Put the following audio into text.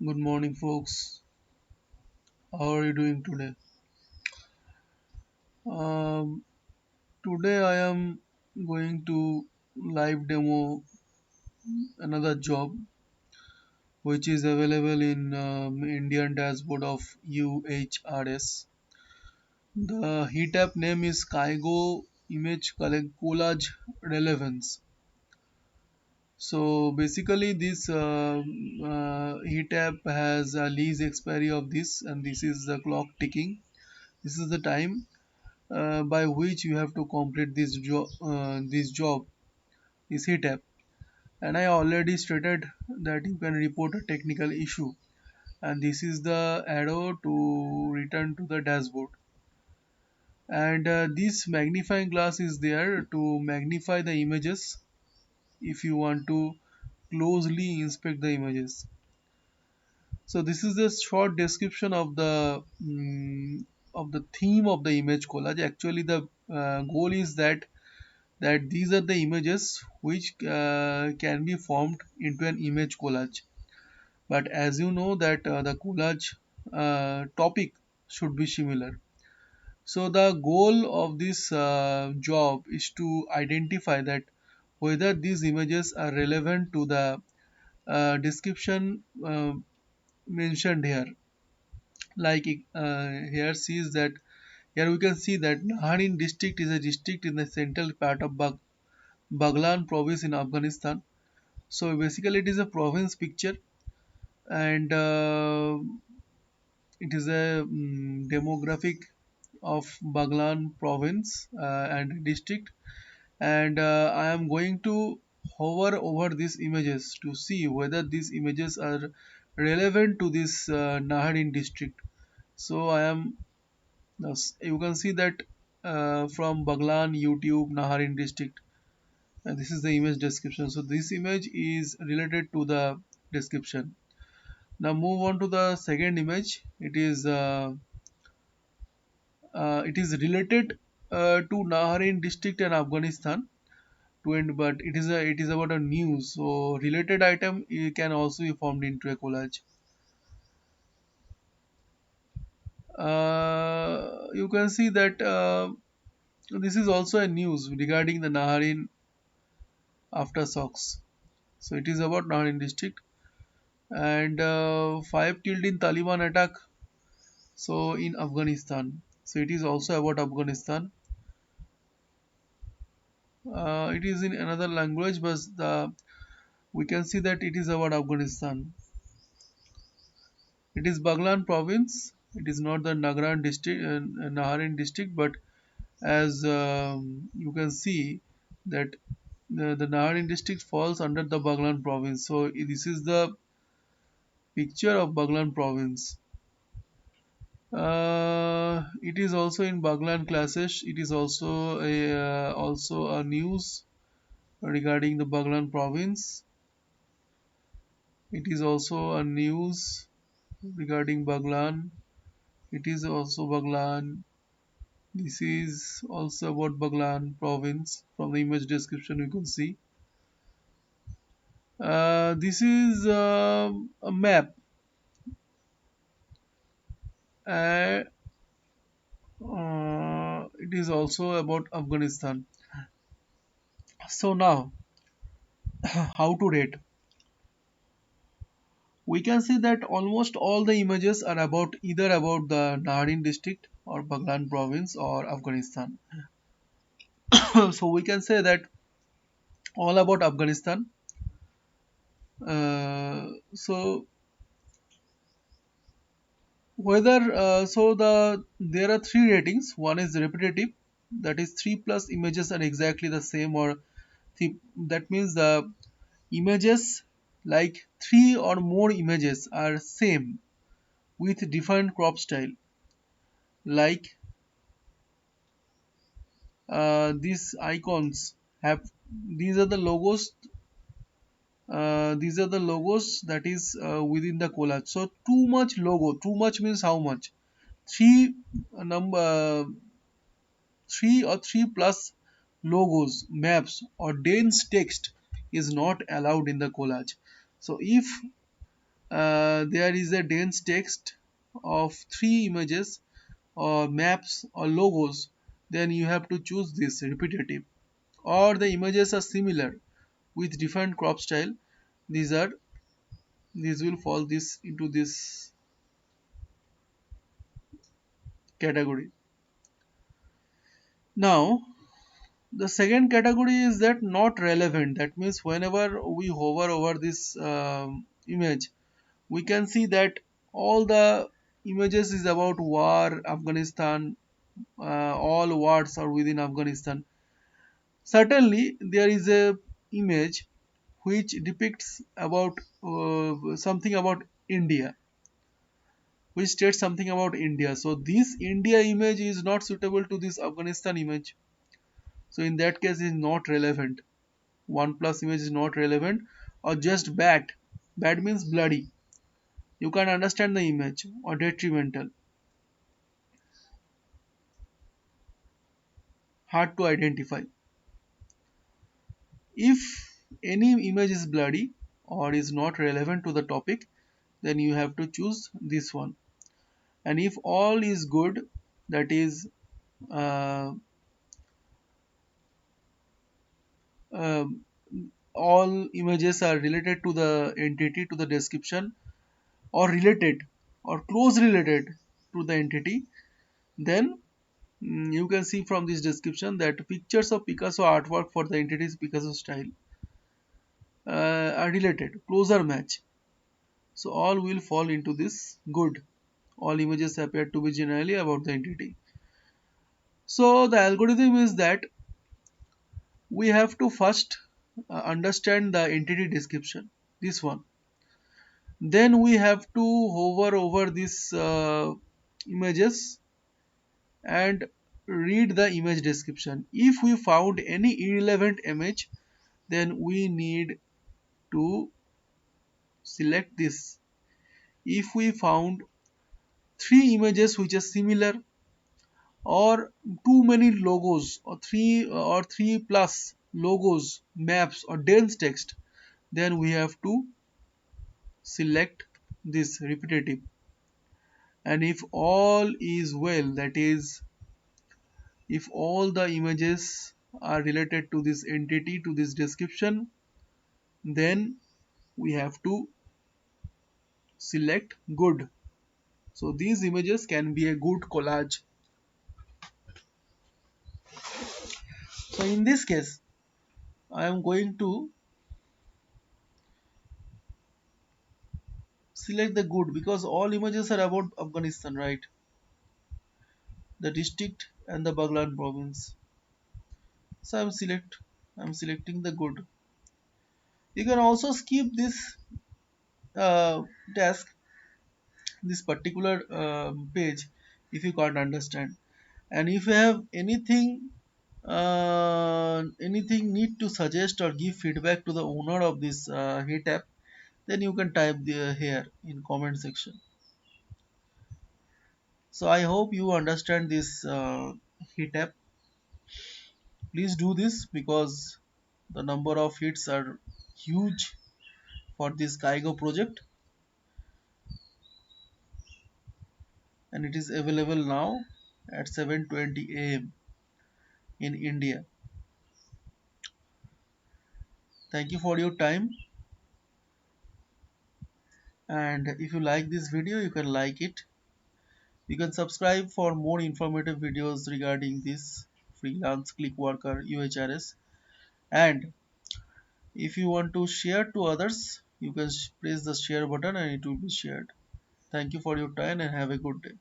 Good morning, folks. How are you doing today? Um, Today I am going to live demo another job which is available in Indian dashboard of UHRS. The hitapp name is kaigo image collage relevance. So basically, this hitapp has a lease expiry of this, and this is the clock ticking. This is the time by which you have to complete this job is hitapp, and I already stated that you can report a technical issue, and this is the arrow to return to the dashboard, and this magnifying glass is there to magnify the images if you want to closely inspect the images. So this is the short description of the theme of the image collage. Actually, the goal is that these are the images which can be formed into an image collage. But as you know that the collage topic should be similar. So the goal of this job is to identify that whether these images are relevant to the description mentioned here. Like here sees that here we can see that Naharin district is a district in the central part of Baghlan province in Afghanistan. So basically, it is a province picture, and it is a demographic of Baghlan province and district. And I am going to hover over these images to see whether these images are relevant to this Naharin district. So I am you can see that from Baghlan YouTube Naharin district, and this is the image description. So this image is related to the description. Now move on to the second image. It is related to Naharin district in Afghanistan. To end, but it is about a news. So related item can also be formed into a collage. You can see that this is also a news regarding the Naharin aftershocks. So it is about Naharin district, and five killed in Taliban attack. So in Afghanistan. So it is also about Afghanistan. It is in another language, but we can see that it is about Afghanistan. It is Baghlan province. It is not the Naharin district, but as you can see that the Naharin district falls under the Baghlan province. So this is the picture of Baghlan province. It is also in Baghlan classes. It is also a news regarding the Baghlan province. It is also a news regarding Baghlan. It is also Baghlan. This is also about Baghlan province. From the image description, you can see. This is a map. Uh, it is also about Afghanistan. So now, how to rate? We can see that almost all the images are about either about the Naharin district or Baghlan province or Afghanistan. So we can say that all about Afghanistan. So whether there are three ratings. One is repetitive, that is three plus images are exactly the same, or that means the images like three or more images are same with different crop style. Like these icons have these are the logos. These are the logos that is within the collage. So too much logo. Too much means how much? Three number three or three plus logos, maps, or dense text is not allowed in the collage. So if there is a dense text of three images or maps or logos, then you have to choose this repetitive. Or the images are similar with different crop style, these are these will fall this into this category. Now the second category is that not relevant. That means whenever we hover over this image, we can see that all the images is about war, Afghanistan, all wars are within Afghanistan. Certainly, there is a image which depicts about something about India, which states something about India. So this India image is not suitable to this Afghanistan image. So in that case, it is not relevant. One plus image is not relevant, or just bad. Bad means bloody. You can understand the image, or detrimental, hard to identify. If any image is bloody or is not relevant to the topic, then you have to choose this one. And if all is good, that is uh, um, all images are related to the entity, to the description, or related or close related to the entity, then you can see from this description that pictures of Picasso artwork for the entity's Picasso style are related, closer match. So all will fall into this good. All images appear to be generally about the entity. So the algorithm is that we have to first understand the entity description, this one. Then we have to hover over these images and read the image description. If we found any irrelevant image, then we need to select this. If we found three images which are similar, or too many logos, or three plus logos, maps, or dense text, then we have to select this repetitive. And if all is well, that is, if all the images are related to this entity, to this description, then we have to select good. So these images can be a good collage. So in this case, I am going to select the good because all images are about Afghanistan, right? The district and the Baghlan province. So I'm selecting the good. You can also skip this uh, task, this particular page, if you can't understand. And if you have anything need to suggest or give feedback to the owner of this hitapp, then you can type here in comment section. So I hope you understand this hitapp. Please do this because the number of hits are huge for this kaigo project, and it is available now at 7:20 a.m. in India. Thank you for your time, and if you like this video, you can like it. You can subscribe for more informative videos regarding this freelance click worker UHRS. And if you want to share to others, you can press the share button and it will be shared. Thank you for your time and have a good day.